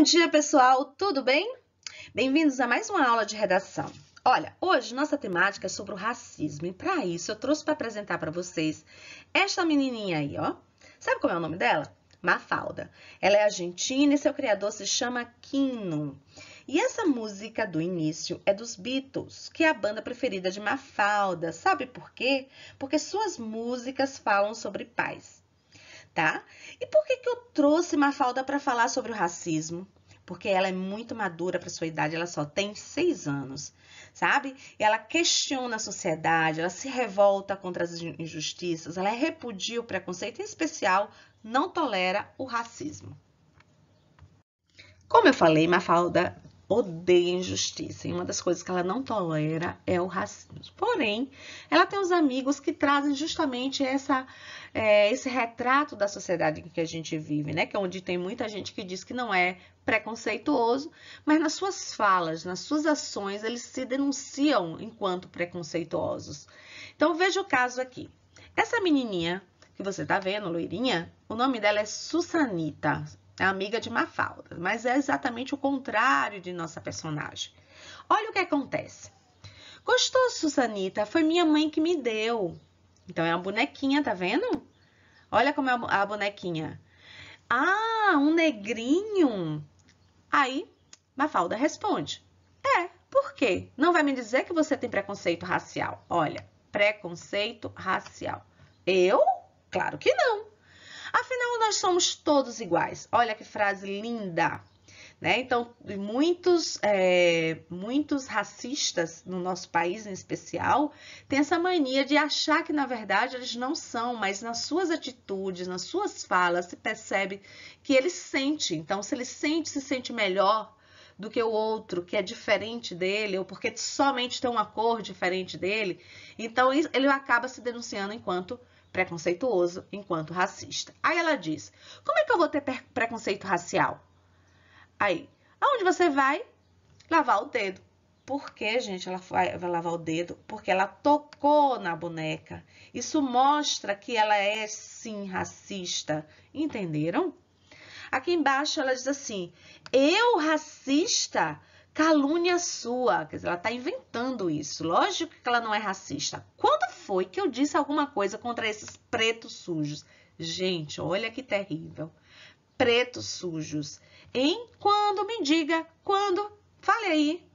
Bom dia, pessoal! Tudo bem? Bem-vindos a mais uma aula de redação. Olha, hoje nossa temática é sobre o racismo e para isso eu trouxe para apresentar para vocês esta menininha aí, ó. Sabe como é o nome dela? Mafalda. Ela é argentina e seu criador se chama Quino. E essa música do início é dos Beatles, que é a banda preferida de Mafalda. Sabe por quê? Porque suas músicas falam sobre paz. Tá? E por que eu trouxe Mafalda para falar sobre o racismo? Porque ela é muito madura para sua idade, ela só tem 6 anos, sabe? E ela questiona a sociedade, ela se revolta contra as injustiças, ela repudia o preconceito, em especial, não tolera o racismo. Como eu falei, Mafalda odeia injustiça e uma das coisas que ela não tolera é o racismo. Porém, ela tem os amigos que trazem justamente esse retrato da sociedade em que a gente vive, né? Que é onde tem muita gente que diz que não é preconceituoso, mas nas suas falas, nas suas ações, eles se denunciam enquanto preconceituosos. Então, veja o caso aqui. Essa menininha que você tá vendo, loirinha, o nome dela é Sussanita. É amiga de Mafalda, mas é exatamente o contrário de nossa personagem. Olha o que acontece. Gostou, Sussanita? Foi minha mãe que me deu. Então, é uma bonequinha, tá vendo? Olha como é a bonequinha. Ah, um negrinho. Aí, Mafalda responde. Por quê? Não vai me dizer que você tem preconceito racial. Olha, preconceito racial. Eu? Claro que não. Afinal, nós somos todos iguais. Olha que frase linda, né? Então, muitos racistas no nosso país, em especial, têm essa mania de achar que, na verdade, eles não são, mas nas suas atitudes, nas suas falas, se percebe que ele sente. Então, se ele se sente melhor do que o outro, que é diferente dele, ou porque somente tem uma cor diferente dele, então ele acaba se denunciando enquanto preconceituoso, enquanto racista. Aí ela diz, como é que eu vou ter preconceito racial? Aí, aonde você vai? Lavar o dedo. Por que, gente, ela vai lavar o dedo? Porque ela tocou na boneca. Isso mostra que ela é, sim, racista. Entenderam? Aqui embaixo ela diz assim, eu, racista, calúnia sua. Quer dizer, ela está inventando isso. Lógico que ela não é racista. Quando foi que eu disse alguma coisa contra esses pretos sujos? Gente, olha que terrível. Pretos sujos. Hein? Quando? Me diga. Quando? Fale aí.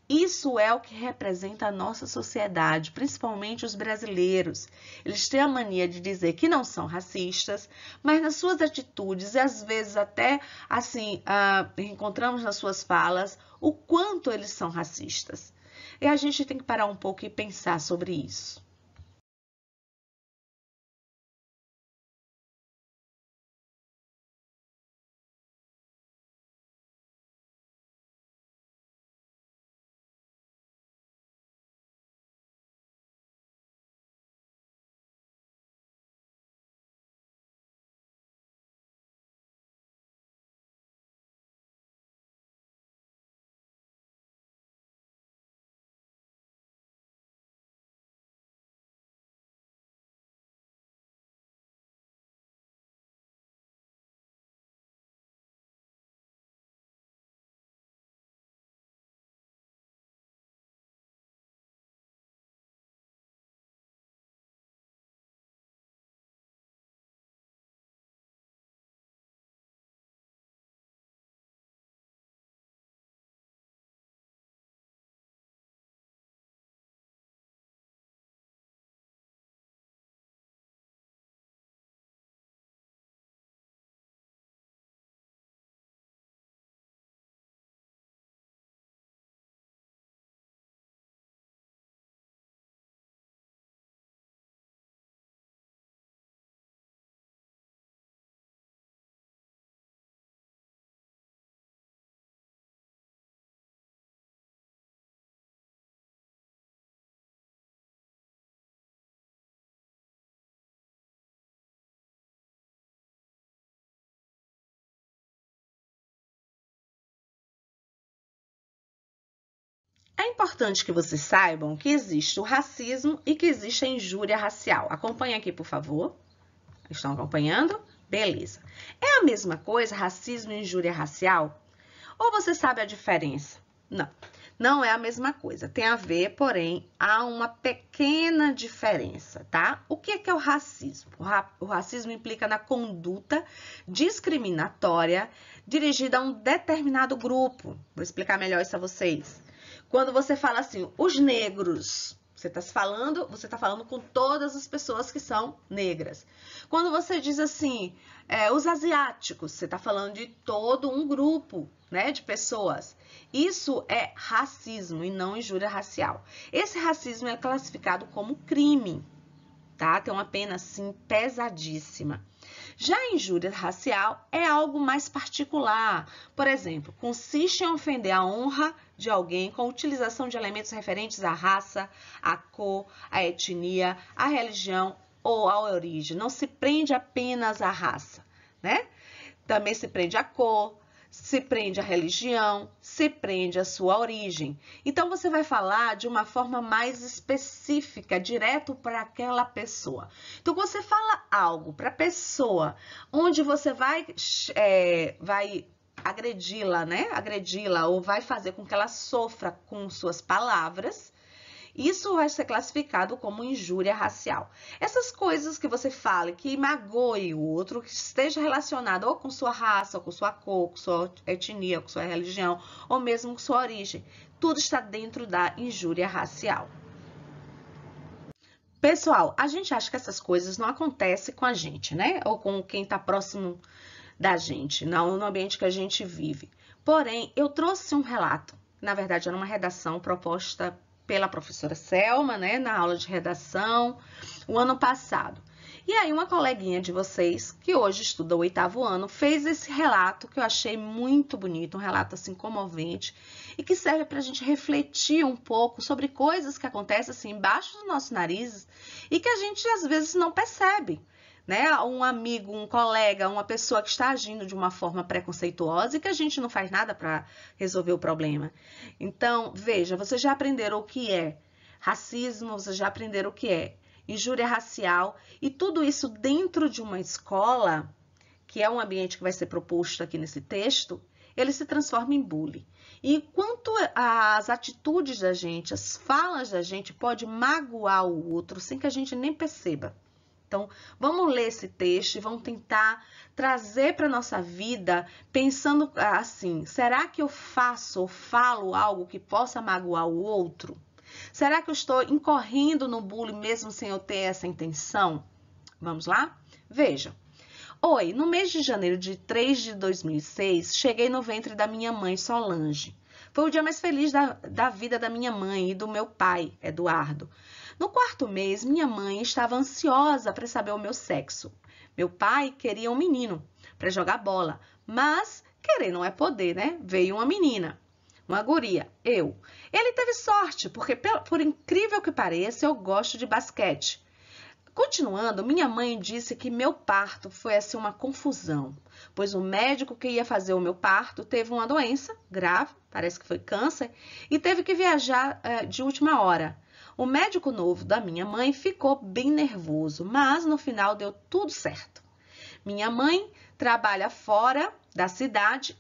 Isso é o que representa a nossa sociedade, principalmente os brasileiros. Eles têm a mania de dizer que não são racistas, mas nas suas atitudes e às vezes até assim encontramos nas suas falas o quanto eles são racistas. E a gente tem que parar um pouco e pensar sobre isso. É importante que vocês saibam que existe o racismo e que existe a injúria racial. Acompanhe aqui, por favor. Estão acompanhando? Beleza. É a mesma coisa, racismo e injúria racial? Ou você sabe a diferença? Não, não é a mesma coisa. Tem a ver, porém, há uma pequena diferença, tá? O que é o racismo? O racismo implica na conduta discriminatória dirigida a um determinado grupo. Vou explicar melhor isso a vocês. Quando você fala assim, os negros, você tá falando com todas as pessoas que são negras. Quando você diz assim, os asiáticos, você está falando de todo um grupo, né, de pessoas. Isso é racismo e não injúria racial. Esse racismo é classificado como crime, tá? Tem uma pena, assim, pesadíssima. Já a injúria racial é algo mais particular. Por exemplo, consiste em ofender a honra de alguém com a utilização de elementos referentes à raça, à cor, à etnia, à religião ou à origem. Não se prende apenas à raça, né? Também se prende à cor, se prende à religião, se prende à sua origem. Então, você vai falar de uma forma mais específica, direto para aquela pessoa. Então, você fala algo para a pessoa, onde você vai agredi-la, né? Agredi-la ou vai fazer com que ela sofra com suas palavras. Isso vai ser classificado como injúria racial. Essas coisas que você fala, que magoe o outro, que esteja relacionado ou com sua raça, ou com sua cor, com sua etnia, com sua religião, ou mesmo com sua origem, tudo está dentro da injúria racial. Pessoal, a gente acha que essas coisas não acontecem com a gente, né? Ou com quem está próximo da gente, não no ambiente que a gente vive. Porém, eu trouxe um relato. Na verdade, era uma redação proposta pela professora Selma, né, na aula de redação, o ano passado. E aí, uma coleguinha de vocês, que hoje estuda o 8º ano, fez esse relato que eu achei muito bonito, um relato assim comovente, e que serve para a gente refletir um pouco sobre coisas que acontecem assim embaixo dos nossos narizes e que a gente às vezes não percebe. Né? Um amigo, um colega, uma pessoa que está agindo de uma forma preconceituosa e que a gente não faz nada para resolver o problema. Então, veja, vocês já aprenderam o que é racismo, vocês já aprenderam o que é injúria racial e tudo isso dentro de uma escola, que é um ambiente que vai ser proposto aqui nesse texto, ele se transforma em bullying. E enquanto as atitudes da gente, as falas da gente pode magoar o outro sem que a gente nem perceba. Então, vamos ler esse texto e vamos tentar trazer para a nossa vida pensando assim, será que eu faço ou falo algo que possa magoar o outro? Será que eu estou incorrendo no bullying mesmo sem eu ter essa intenção? Vamos lá? Vejam. Oi, no mês de janeiro de 3 de 2006, cheguei no ventre da minha mãe Solange. Foi o dia mais feliz da vida da minha mãe e do meu pai, Eduardo. No 4º mês, minha mãe estava ansiosa para saber o meu sexo. Meu pai queria um menino para jogar bola, mas querer não é poder, né? Veio uma menina, uma guria, eu. Ele teve sorte, porque por incrível que pareça, eu gosto de basquete. Continuando, minha mãe disse que meu parto foi assim uma confusão, pois o médico que ia fazer o meu parto teve uma doença grave, parece que foi câncer, e teve que viajar de última hora. O médico novo da minha mãe ficou bem nervoso, mas no final deu tudo certo. Minha mãe trabalha fora da cidade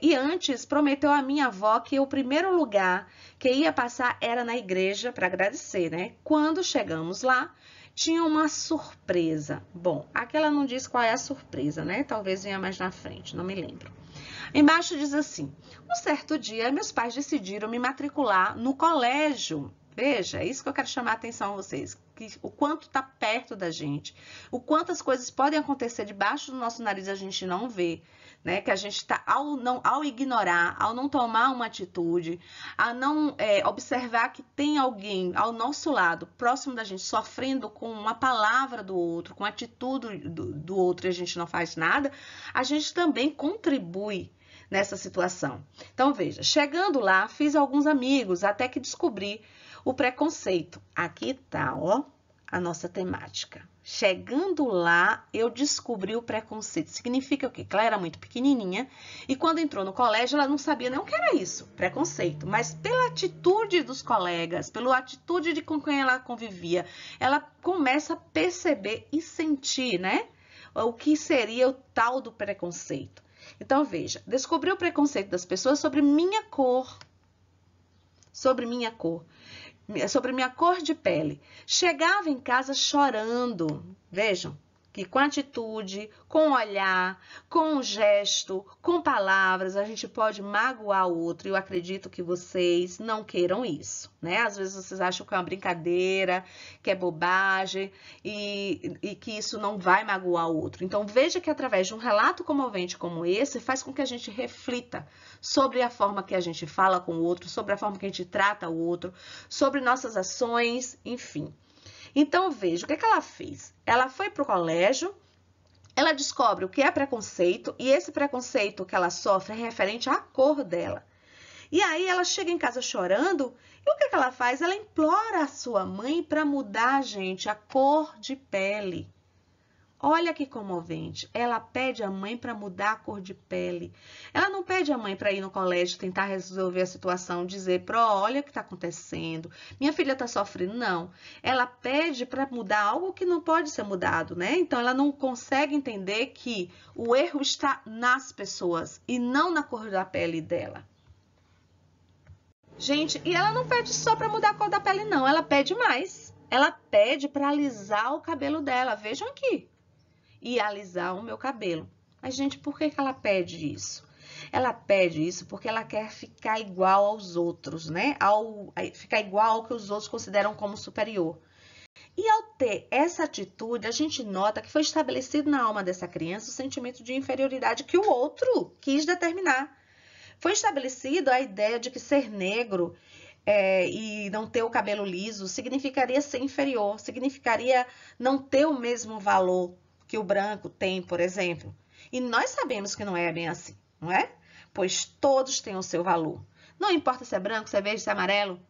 e antes prometeu à minha avó que o primeiro lugar que ia passar era na igreja para agradecer, né? Quando chegamos lá, tinha uma surpresa. Bom, aqui ela não diz qual é a surpresa, né? Talvez venha mais na frente, não me lembro. Embaixo diz assim, um certo dia meus pais decidiram me matricular no colégio. Veja, é isso que eu quero chamar a atenção a vocês, que o quanto está perto da gente, o quanto as coisas podem acontecer debaixo do nosso nariz e a gente não vê, né? Que a gente está, ao ignorar, ao não tomar uma atitude, a não observar que tem alguém ao nosso lado, próximo da gente, sofrendo com uma palavra do outro, com a atitude do outro e a gente não faz nada, a gente também contribui nessa situação. Então, veja, chegando lá, fiz alguns amigos, até que descobri o preconceito. Aqui tá, ó, a nossa temática. Chegando lá, eu descobri o preconceito. Significa o quê? Que ela era muito pequenininha e quando entrou no colégio, ela não sabia nem o que era isso, preconceito. Mas pela atitude dos colegas, pela atitude de com quem ela convivia, ela começa a perceber e sentir, né? o que seria o tal do preconceito. Então, veja, descobri o preconceito das pessoas sobre minha cor. Sobre minha cor. Sobre minha cor de pele. Chegava em casa chorando. Vejam, que com atitude, com olhar, com um gesto, com palavras, a gente pode magoar o outro. E eu acredito que vocês não queiram isso, né? Às vezes vocês acham que é uma brincadeira, que é bobagem e que isso não vai magoar o outro. Então, veja que através de um relato comovente como esse, faz com que a gente reflita sobre a forma que a gente fala com o outro, sobre a forma que a gente trata o outro, sobre nossas ações, enfim. Então, veja, o que ela fez? Ela foi para o colégio, ela descobre o que é preconceito, e esse preconceito que ela sofre é referente à cor dela. E aí ela chega em casa chorando, e o que ela faz? Ela implora a sua mãe para mudar, gente, a cor de pele. Olha que comovente. Ela pede a mãe para mudar a cor de pele. Ela não pede a mãe para ir no colégio tentar resolver a situação, dizer, olha o que está acontecendo, minha filha está sofrendo. Não. Ela pede para mudar algo que não pode ser mudado, né? Então, ela não consegue entender que o erro está nas pessoas e não na cor da pele dela. Gente, e ela não pede só para mudar a cor da pele, não. Ela pede mais. Ela pede para alisar o cabelo dela. Vejam aqui. E alisar o meu cabelo. Mas, gente, por que ela pede isso? Ela pede isso porque ela quer ficar igual aos outros, né? Ficar igual ao que os outros consideram como superior. E ao ter essa atitude, a gente nota que foi estabelecido na alma dessa criança o sentimento de inferioridade que o outro quis determinar. Foi estabelecido a ideia de que ser negro e não ter o cabelo liso significaria ser inferior, significaria não ter o mesmo valor que o branco tem, por exemplo. E nós sabemos que não é bem assim, não é? Pois todos têm o seu valor. Não importa se é branco, se é verde, se é amarelo.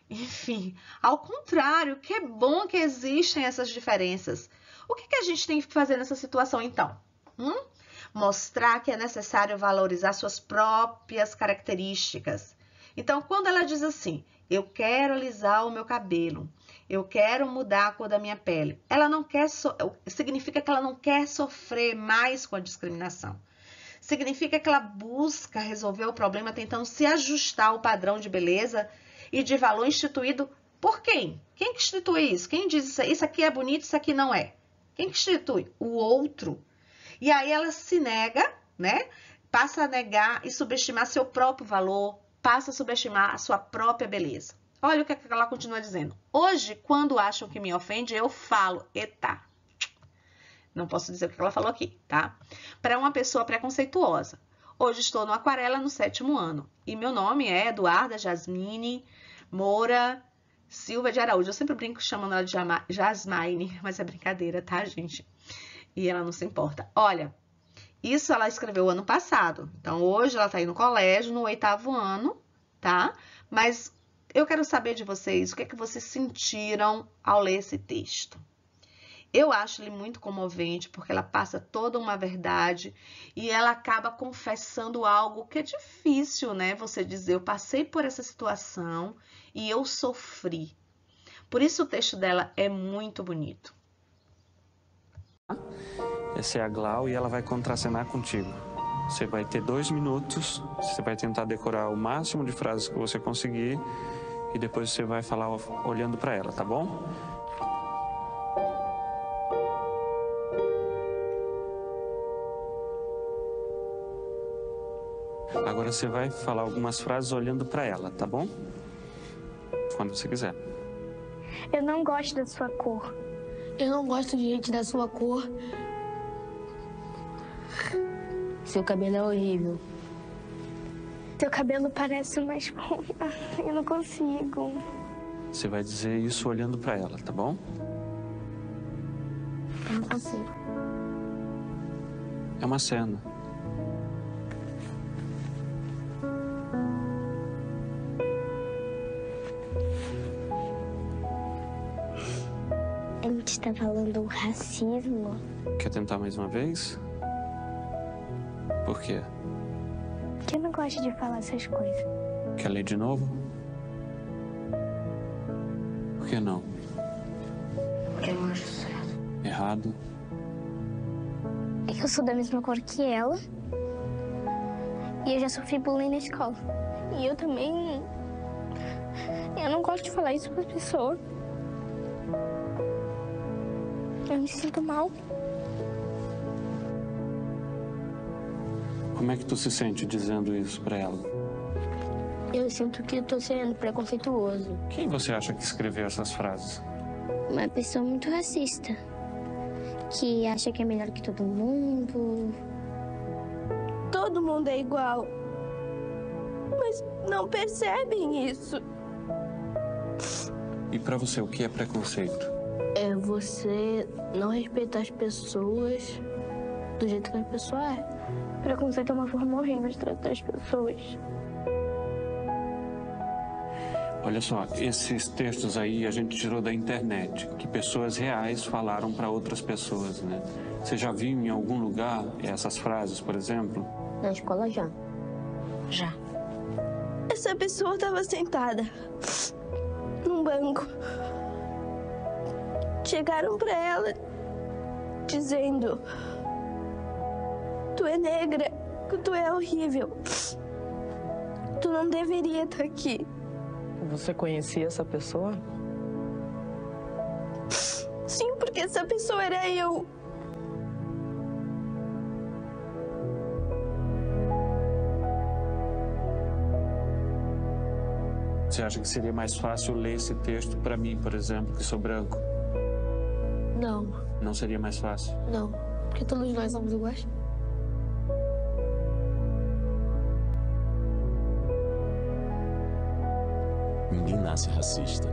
Enfim, ao contrário, que bom que existem essas diferenças. O que a gente tem que fazer nessa situação, então? Mostrar que é necessário valorizar suas próprias características. Então, quando ela diz assim, eu quero alisar o meu cabelo, eu quero mudar a cor da minha pele, ela não quer significa que ela não quer sofrer mais com a discriminação. Significa que ela busca resolver o problema tentando se ajustar ao padrão de beleza e de valor instituído por quem? Quem que institui isso? Quem diz isso aqui é bonito, isso aqui não é? Quem que institui? O outro. E aí ela se nega, né? Passa a negar e subestimar seu próprio valor, passa a subestimar a sua própria beleza. Olha o que ela continua dizendo. Hoje, quando acham que me ofende, eu falo, eita. Não posso dizer o que ela falou aqui, tá? Para uma pessoa preconceituosa. Hoje estou no Aquarela no 7º ano. E meu nome é Eduarda Jasmine Moura Silva de Araújo. Eu sempre brinco chamando ela de Jasmine, mas é brincadeira, tá, gente? E ela não se importa. Olha, isso ela escreveu ano passado. Então, hoje ela tá aí no colégio, no 8º ano, tá? Mas eu quero saber de vocês, o que é que vocês sentiram ao ler esse texto? Eu acho ele muito comovente, porque ela passa toda uma verdade e ela acaba confessando algo que é difícil, né? Você dizer, eu passei por essa situação e eu sofri. Por isso o texto dela é muito bonito. Essa é a Glau e ela vai contracenar contigo. Você vai ter 2 minutos, você vai tentar decorar o máximo de frases que você conseguir e depois você vai falar olhando para ela, tá bom? Agora você vai falar algumas frases olhando para ela, tá bom? Quando você quiser. Eu não gosto da sua cor. Eu não gosto de gente da sua cor. Seu cabelo é horrível. Seu cabelo parece uma esponja. Eu não consigo. Você vai dizer isso olhando para ela, tá bom? Eu não consigo. É uma cena. A gente está falando racismo. Quer tentar mais uma vez? Por quê? Porque eu não gosto de falar essas coisas. Quer ler de novo? Por que não? Porque eu não acho certo. Errado? Eu sou da mesma cor que ela. E eu já sofri bullying na escola. E eu também... Eu não gosto de falar isso para as pessoas. Eu me sinto mal. Como é que tu se sente dizendo isso pra ela? Eu sinto que tô sendo preconceituoso. Quem você acha que escreveu essas frases? Uma pessoa muito racista. Que acha que é melhor que todo mundo. Todo mundo é igual. Mas não percebem isso. E pra você, o que é preconceito? É você não respeitar as pessoas do jeito que a pessoa é. Preconceito é uma forma horrível de tratar as pessoas. Olha só, esses textos aí a gente tirou da internet, que pessoas reais falaram para outras pessoas, né? Você já viu em algum lugar essas frases, por exemplo? Na escola já. Já. Essa pessoa estava sentada num banco. Chegaram para ela dizendo: tu é negra, tu é horrível. Tu não deveria estar aqui. Você conhecia essa pessoa? Sim, porque essa pessoa era eu. Você acha que seria mais fácil ler esse texto para mim, por exemplo, que sou branco? Não, Não seria mais fácil? não. Porque todos nós somos iguais. Ninguém nasce racista.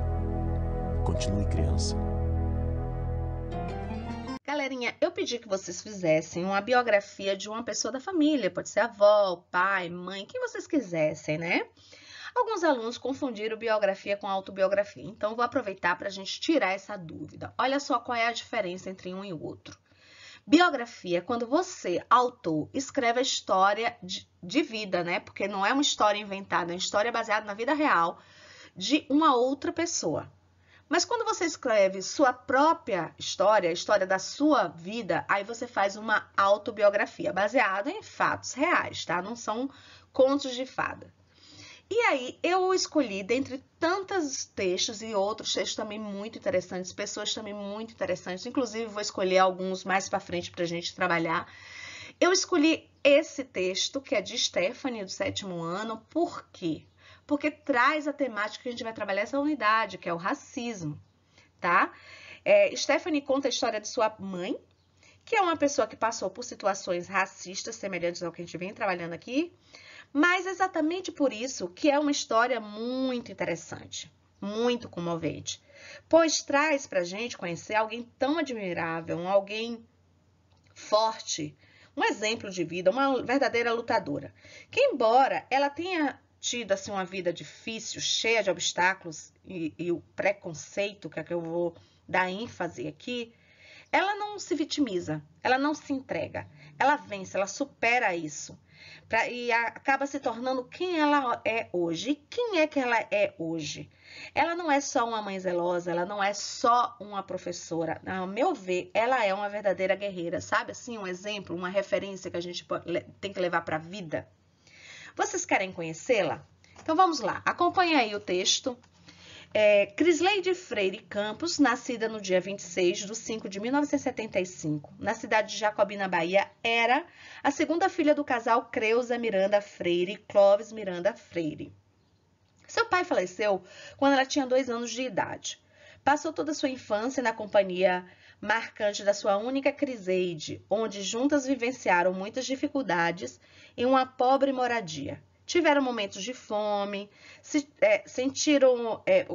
Continue criança. Galerinha, eu pedi que vocês fizessem uma biografia de uma pessoa da família, pode ser avó, pai, mãe, quem vocês quisessem, né? Alguns alunos confundiram biografia com autobiografia, então eu vou aproveitar para a gente tirar essa dúvida. Olha só qual é a diferença entre um e o outro. Biografia é quando você, autor, escreve a história de vida, né? Porque não é uma história inventada, é uma história baseada na vida real de uma outra pessoa. Mas quando você escreve sua própria história, a história da sua vida, aí você faz uma autobiografia baseada em fatos reais, tá? Não são contos de fada. E aí eu escolhi, dentre tantos textos e outros textos também muito interessantes, pessoas também muito interessantes, inclusive vou escolher alguns mais para frente para a gente trabalhar. Eu escolhi esse texto, que é de Stephanie, do 7º ano, por quê? Porque traz a temática que a gente vai trabalhar essa unidade, que é o racismo, tá? Stephanie conta a história de sua mãe, que é uma pessoa que passou por situações racistas, semelhantes ao que a gente vem trabalhando aqui, mas exatamente por isso que é uma história muito interessante, muito comovente, pois traz pra gente conhecer alguém tão admirável, alguém forte, um exemplo de vida, uma verdadeira lutadora, que embora ela tenha tido assim, uma vida difícil, cheia de obstáculos e o preconceito, que é que eu vou dar ênfase aqui, ela não se vitimiza, ela não se entrega, ela vence, ela supera isso e acaba se tornando quem ela é hoje. E quem é que ela é hoje? Ela não é só uma mãe zelosa, ela não é só uma professora. Ao meu ver, ela é uma verdadeira guerreira, sabe? Assim, um exemplo, uma referência que a gente tem que levar para a vida. Vocês querem conhecê-la? Então vamos lá, acompanha aí o texto. Crisleide Freire Campos, nascida no dia 26/5/1975, na cidade de Jacobina, Bahia, era a segunda filha do casal Creuza Miranda Freire e Clóvis Miranda Freire. Seu pai faleceu quando ela tinha 2 anos de idade. Passou toda a sua infância na companhia marcante da sua única Criseide, onde juntas vivenciaram muitas dificuldades em uma pobre moradia. Tiveram momentos de fome,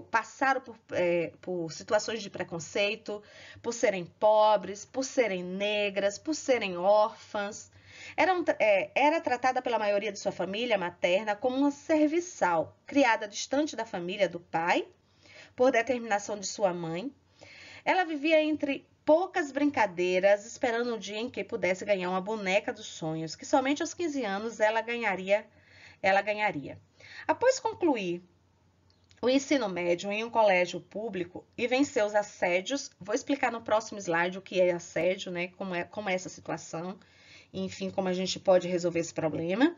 passaram por situações de preconceito, por serem pobres, por serem negras, por serem órfãs. Era tratada pela maioria de sua família materna como uma serviçal, criada distante da família do pai, por determinação de sua mãe. Ela vivia entre poucas brincadeiras, esperando o dia em que pudesse ganhar uma boneca dos sonhos, que somente aos 15 anos ela ganharia. Após concluir o ensino médio em um colégio público e venceu os assédios. Vou explicar no próximo slide o que é assédio, né? Como é essa situação, enfim, como a gente pode resolver esse problema.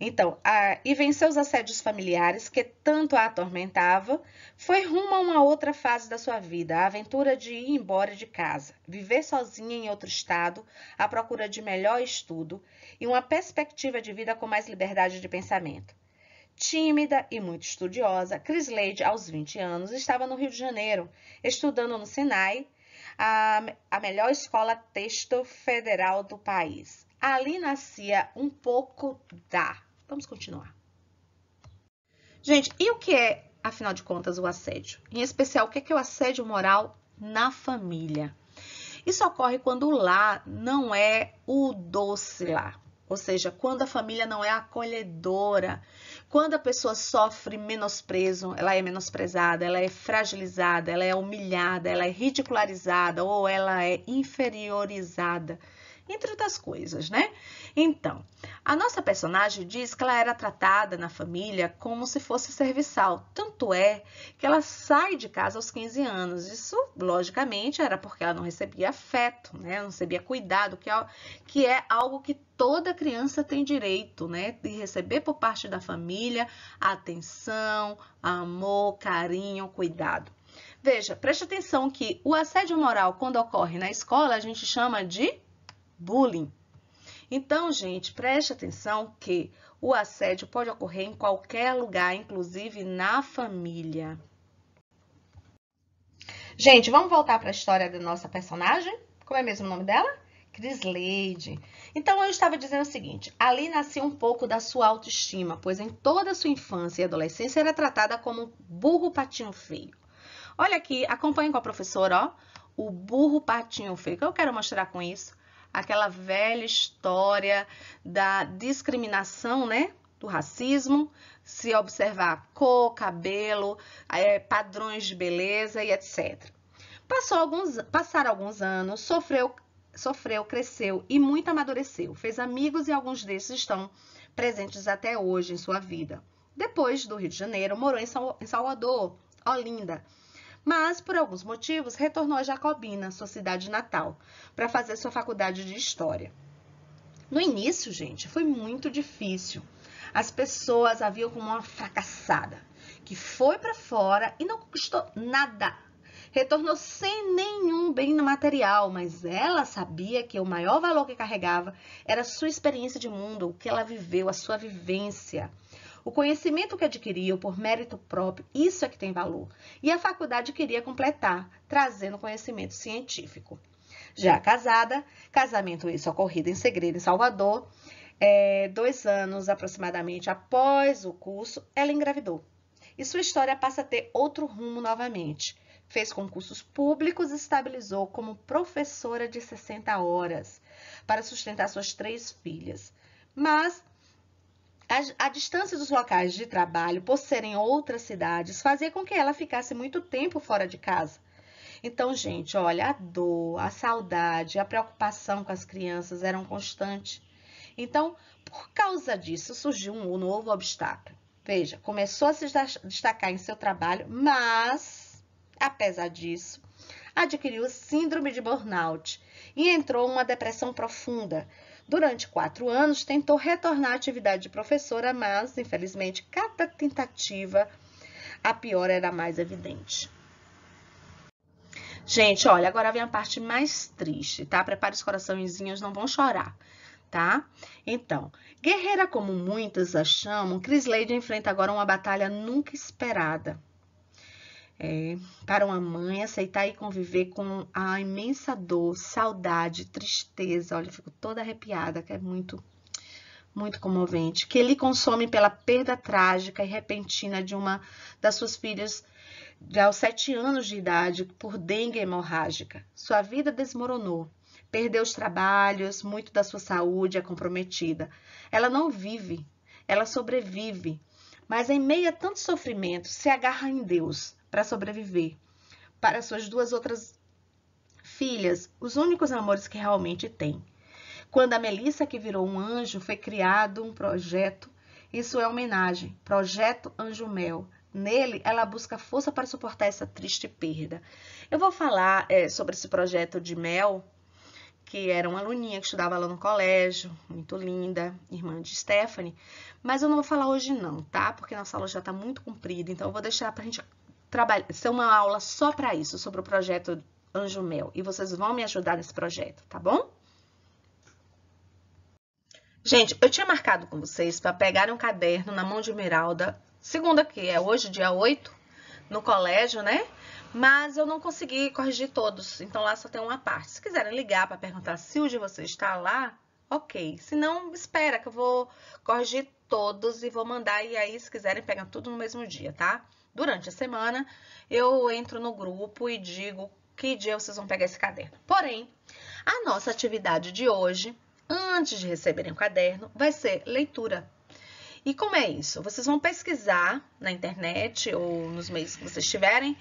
Então, e venceu os assédios familiares que tanto a atormentava, foi rumo a uma outra fase da sua vida, a aventura de ir embora de casa, viver sozinha em outro estado, à procura de melhor estudo e uma perspectiva de vida com mais liberdade de pensamento. Tímida e muito estudiosa, Crisleide, aos 20 anos, estava no Rio de Janeiro, estudando no Sinai, a melhor escola texto federal do país. Ali nascia um pouco da... Vamos continuar. Gente, e o que é, afinal de contas, o assédio? Em especial, o que é o assédio moral na família? Isso ocorre quando o lar não é o doce lar. Ou seja, quando a família não é acolhedora, quando a pessoa sofre menosprezo, ela é menosprezada, ela é fragilizada, ela é humilhada, ela é ridicularizada ou ela é inferiorizada, entre outras coisas, né? Então, a nossa personagem diz que ela era tratada na família como se fosse serviçal. Tanto é que ela sai de casa aos 15 anos. Isso, logicamente, era porque ela não recebia afeto, né? Não recebia cuidado, que é algo que toda criança tem direito, né? De receber por parte da família atenção, amor, carinho, cuidado. Veja, preste atenção que o assédio moral, quando ocorre na escola, a gente chama de bullying. Então, gente, preste atenção que o assédio pode ocorrer em qualquer lugar, inclusive na família. Gente, vamos voltar para a história da nossa personagem? Como é mesmo o nome dela? Crisleide. Então, eu estava dizendo o seguinte, ali nascia um pouco da sua autoestima, pois em toda a sua infância e adolescência era tratada como um burro patinho feio. Olha aqui, acompanhe com a professora, ó, o burro patinho feio. O que eu quero mostrar com isso? Aquela velha história da discriminação, né? Do racismo, se observar cor, cabelo, padrões de beleza e etc. Passaram alguns anos, sofreu, cresceu e muito amadureceu. Fez amigos e alguns desses estão presentes até hoje em sua vida. Depois do Rio de Janeiro, morou em Salvador, Olinda. Mas, por alguns motivos, retornou a Jacobina, sua cidade natal, para fazer sua faculdade de História. No início, gente, foi muito difícil. As pessoas a viam como uma fracassada, que foi para fora e não conquistou nada. Retornou sem nenhum bem material, mas ela sabia que o maior valor que carregava era a sua experiência de mundo, o que ela viveu, a sua vivência. O conhecimento que adquiriu por mérito próprio, isso é que tem valor. E a faculdade queria completar, trazendo conhecimento científico. Já casada, casamento isso ocorrido em segredo em Salvador, 2 anos aproximadamente após o curso, ela engravidou. E sua história passa a ter outro rumo novamente. Fez concursos públicos e estabilizou como professora de 60 horas para sustentar suas 3 filhas. Mas a distância dos locais de trabalho, por serem outras cidades, fazia com que ela ficasse muito tempo fora de casa. Então, gente, olha, a dor, a saudade, a preocupação com as crianças eram constantes. Então, por causa disso, surgiu um novo obstáculo. Veja, começou a se destacar em seu trabalho, mas, apesar disso, adquiriu síndrome de burnout e entrou em uma depressão profunda. Durante 4 anos, tentou retornar à atividade de professora, mas, infelizmente, cada tentativa, a pior era mais evidente. Gente, olha, agora vem a parte mais triste, tá? Prepare os coraçõezinhos, não vão chorar, tá? Então, guerreira como muitas a chamam, Crisleide enfrenta agora uma batalha nunca esperada. Para uma mãe aceitar e conviver com a imensa dor, saudade, tristeza, olha, eu fico toda arrepiada, que é muito, muito comovente, que ele consome pela perda trágica e repentina de uma das suas filhas aos 7 anos de idade por dengue hemorrágica. Sua vida desmoronou, perdeu os trabalhos, muito da sua saúde é comprometida. Ela não vive, ela sobrevive, mas em meio a tanto sofrimento se agarra em Deus para sobreviver. Para suas 2 outras filhas, os únicos amores que realmente tem. Quando a Melissa, que virou um anjo, foi criado um projeto, isso é homenagem, Projeto Anjo Mel, nele, ela busca força para suportar essa triste perda. Eu vou falar sobre esse projeto de Mel, que era uma aluninha que estudava lá no colégio, muito linda, irmã de Stephanie, mas eu não vou falar hoje não, tá? Porque nossa aula já tá muito comprida, então eu vou deixar pra gente trabalhar, ser uma aula só para isso, sobre o projeto Anjo Mel, e vocês vão me ajudar nesse projeto, tá bom? Gente, eu tinha marcado com vocês para pegarem um caderno na mão de Esmeralda, segunda que é hoje, dia 8, no colégio, né? Mas eu não consegui corrigir todos, então lá só tem uma parte. Se quiserem ligar para perguntar se o de vocês está lá, ok. Se não, espera que eu vou corrigir todos e vou mandar. E aí, se quiserem, pegam tudo no mesmo dia, tá? Durante a semana, eu entro no grupo e digo que dia vocês vão pegar esse caderno. Porém, a nossa atividade de hoje, antes de receberem o caderno, vai ser leitura. E como é isso? Vocês vão pesquisar na internet ou nos meios que vocês tiverem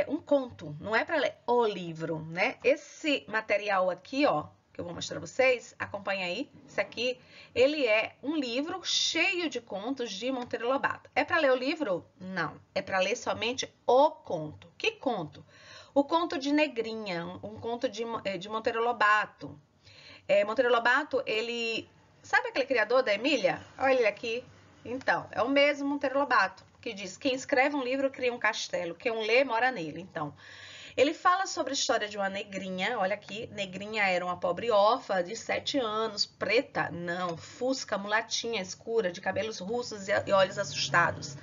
um conto. Não é para ler o livro, né? Esse material aqui, ó, que eu vou mostrar pra vocês, acompanha aí. Esse aqui, ele é um livro cheio de contos de Monteiro Lobato. É para ler o livro? Não. É para ler somente o conto. Que conto? O conto de Negrinha, um conto de Monteiro Lobato. Monteiro Lobato, ele... Sabe aquele criador da Emília? Olha ele aqui. Então, é o mesmo Monteiro Lobato, que diz: quem escreve um livro cria um castelo, quem o lê mora nele. Então, ele fala sobre a história de uma negrinha. Olha aqui, Negrinha era uma pobre órfã de 7 anos, preta, não, fusca, mulatinha, escura, de cabelos russos e olhos assustados.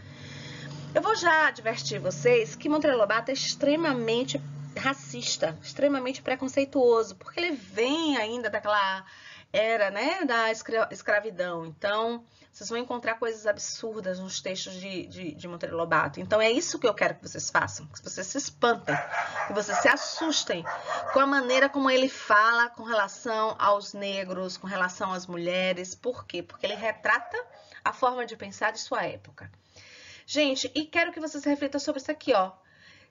Eu vou já advertir vocês que Monteiro Lobato é extremamente racista, extremamente preconceituoso, porque ele vem ainda daquela... era, né, da escravidão. Então, vocês vão encontrar coisas absurdas nos textos de Monteiro Lobato. Então, é isso que eu quero que vocês façam, que vocês se espantem, que vocês se assustem com a maneira como ele fala com relação aos negros, com relação às mulheres. Por quê? Porque ele retrata a forma de pensar de sua época. Gente, e quero que vocês reflitam sobre isso aqui, ó.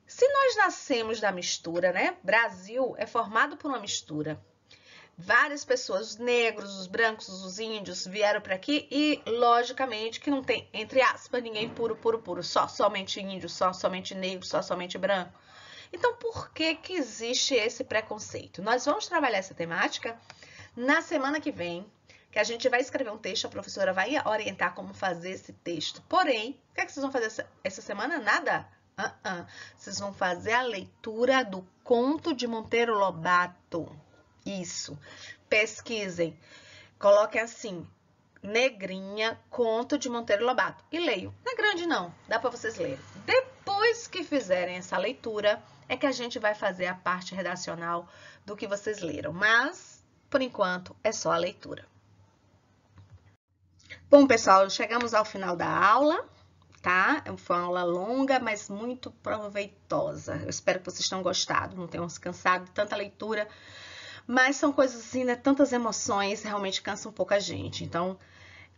Se nós nascemos da mistura, né? Brasil é formado por uma mistura. Várias pessoas, os negros, os brancos, os índios vieram para aqui e, logicamente, que não tem, entre aspas, ninguém puro, somente índio, somente negro, somente branco. Então, por que que existe esse preconceito? Nós vamos trabalhar essa temática na semana que vem, que a gente vai escrever um texto, a professora vai orientar como fazer esse texto. Porém, o que é que vocês vão fazer essa semana? Nada? Vocês vão fazer a leitura do conto de Monteiro Lobato. Isso. Pesquisem. Coloquem assim, Negrinha, conto de Monteiro Lobato. E leiam. Não é grande não, dá para vocês lerem. Depois que fizerem essa leitura, é que a gente vai fazer a parte redacional do que vocês leram. Mas, por enquanto, é só a leitura. Bom, pessoal, chegamos ao final da aula. Tá? Foi uma aula longa, mas muito proveitosa. Eu espero que vocês tenham gostado, não tenham se cansado de tanta leitura. Mas são coisas assim, né? Tantas emoções, realmente cansa um pouco a gente. Então,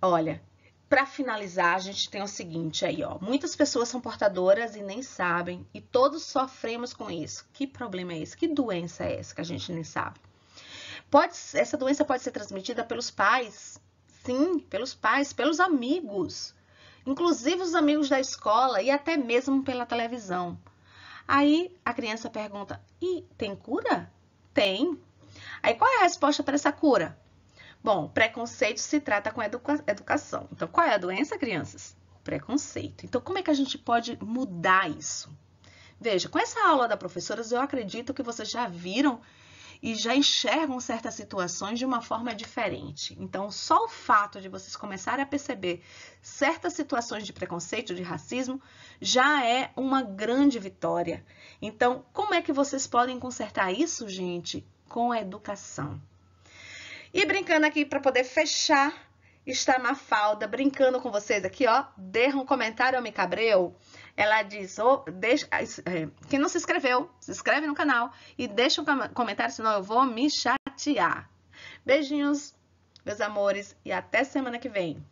olha, para finalizar, a gente tem o seguinte aí, ó. Muitas pessoas são portadoras e nem sabem. E todos sofremos com isso. Que problema é esse? Que doença é essa que a gente nem sabe? Essa doença pode ser transmitida pelos pais. Sim, pelos pais, pelos amigos. Inclusive os amigos da escola e até mesmo pela televisão. Aí a criança pergunta, e tem cura? Tem. Aí qual é a resposta para essa cura? Bom, preconceito se trata com educação. Então qual é a doença, crianças? Preconceito. Então como é que a gente pode mudar isso? Veja, com essa aula da professora, eu acredito que vocês já viram e já enxergam certas situações de uma forma diferente. Então, só o fato de vocês começarem a perceber certas situações de preconceito, de racismo, já é uma grande vitória. Então, como é que vocês podem consertar isso, gente? Com a educação. E brincando aqui, para poder fechar, está Mafalda brincando com vocês aqui, ó. Deixa um comentário, me cabreu. Ela diz, quem não se inscreveu, se inscreve no canal e deixa um comentário, senão eu vou me chatear. Beijinhos, meus amores, e até semana que vem.